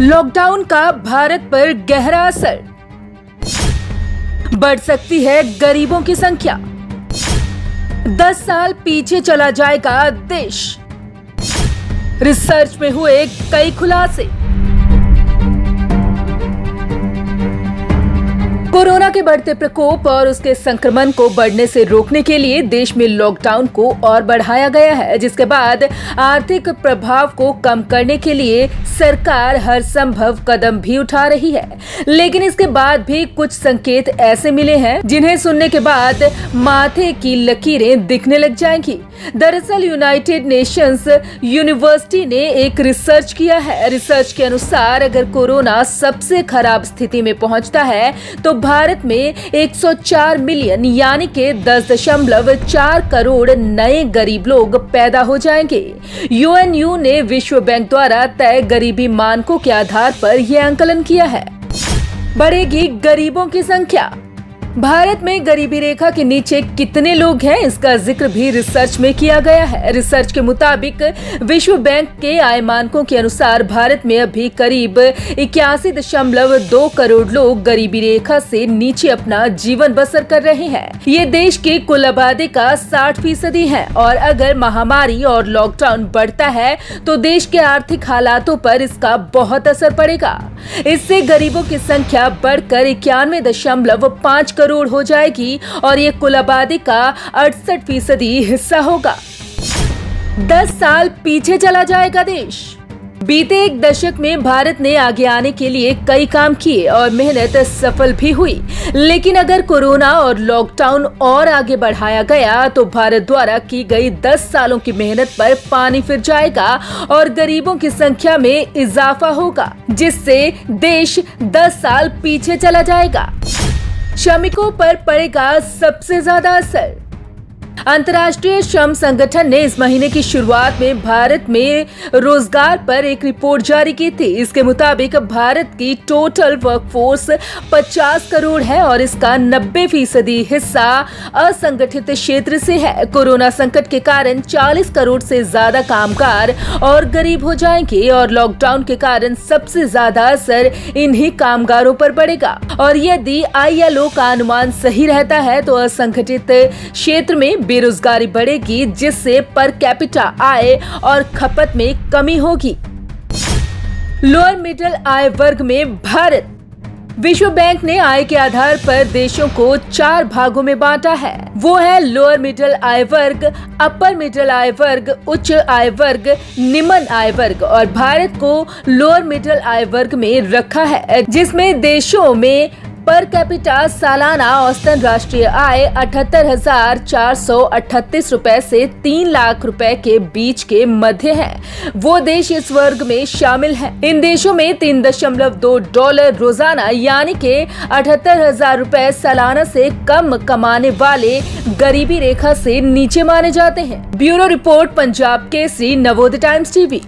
Lockdown का भारत पर गहरा असर। बढ़ सकती है गरीबों की संख्या। 10 साल पीछे चला जाएगा देश। रिसर्च में हुए कई खुलासे। कोरोना के बढ़ते प्रकोप और उसके संक्रमण को बढ़ने से रोकने के लिए देश में लॉकडाउन को और बढ़ाया गया है, जिसके बाद आर्थिक प्रभाव को कम करने के लिए सरकार हर संभव कदम भी उठा रही है। लेकिन इसके बाद भी कुछ संकेत ऐसे मिले हैं जिन्हें सुनने के बाद माथे की लकीरें दिखने लग जाएंगी। दरअसल यूनाइटेड नेशंस यूनिवर्सिटी ने एक रिसर्च किया है। रिसर्च के अनुसार अगर कोरोना सबसे खराब स्थिति में पहुंचता है तो भारत में 104 मिलियन यानी कि 10.4 करोड़ नए गरीब लोग पैदा हो जाएंगे। यूएनयू ने विश्व बैंक द्वारा तय गरीबी मानकों के आधार पर यह आंकलन किया है। बढ़ेगी गरीबों की संख्या। भारत में गरीबी रेखा के नीचे कितने लोग हैं, इसका जिक्र भी रिसर्च में किया गया है। रिसर्च के मुताबिक विश्व बैंक के आय मानकों के अनुसार भारत में अभी करीब 81.2 करोड़ लोग गरीबी रेखा से नीचे अपना जीवन बसर कर रहे हैं। ये देश की कुल आबादी का 60% है और अगर महामारी और लॉकडाउन बढ़ता है तो देश के आर्थिक हालातों पर इसका बहुत असर पड़ेगा। इससे गरीबों की संख्या बढ़कर 91.5 करोड़ हो जाएगी और ये कुल आबादी का 68% हिस्सा होगा। 10 साल पीछे चला जाएगा देश। बीते एक दशक में भारत ने आगे आने के लिए कई काम किए और मेहनत सफल भी हुई। लेकिन अगर कोरोना और लॉकडाउन और आगे बढ़ाया गया तो भारत द्वारा की गई 10 सालों की मेहनत पर पानी फिर जाएगा और गरीबों की संख्या में इजाफा होगा, जिससे देश 10 साल पीछे चला जाएगा। श्रमिकों पर पड़ेगा सबसे ज्यादा असर। अंतर्राष्ट्रीय श्रम संगठन ने इस महीने की शुरुआत में भारत में रोजगार पर एक रिपोर्ट जारी की थी। इसके मुताबिक भारत की टोटल वर्कफोर्स 50 करोड़ है और इसका 90% हिस्सा असंगठित क्षेत्र से है। कोरोना संकट के कारण 40 करोड़ से ज्यादा कामगार और गरीब हो जाएंगे और लॉकडाउन के कारण सबसे ज्यादा असर इन्हीं कामगारों पर पड़ेगा। और यदि ILO का अनुमान सही रहता है तो असंगठित क्षेत्र में बेरोजगारी बढ़ेगी, जिससे पर कैपिटा आय और खपत में कमी होगी। लोअर मिडिल आय वर्ग में भारत। विश्व बैंक ने आय के आधार पर देशों को 4 भागों में बांटा है। वो है लोअर मिडिल आय वर्ग, अपर मिडिल आय वर्ग, उच्च आय वर्ग, निम्न आय वर्ग। और भारत को लोअर मिडिल आय वर्ग में रखा है, जिसमें देशों में पर कैपिटा सालाना औसतन राष्ट्रीय आय 78,438 रुपए से 3 लाख रुपए के बीच के मध्य है। वो देश इस वर्ग में शामिल हैं। इन देशों में $3.2 रोजाना यानी कि 78,000 रुपए सालाना से कम कमाने वाले गरीबी रेखा से नीचे माने जाते हैं। Bureau report, Punjab Kesari, Navodaya times TV.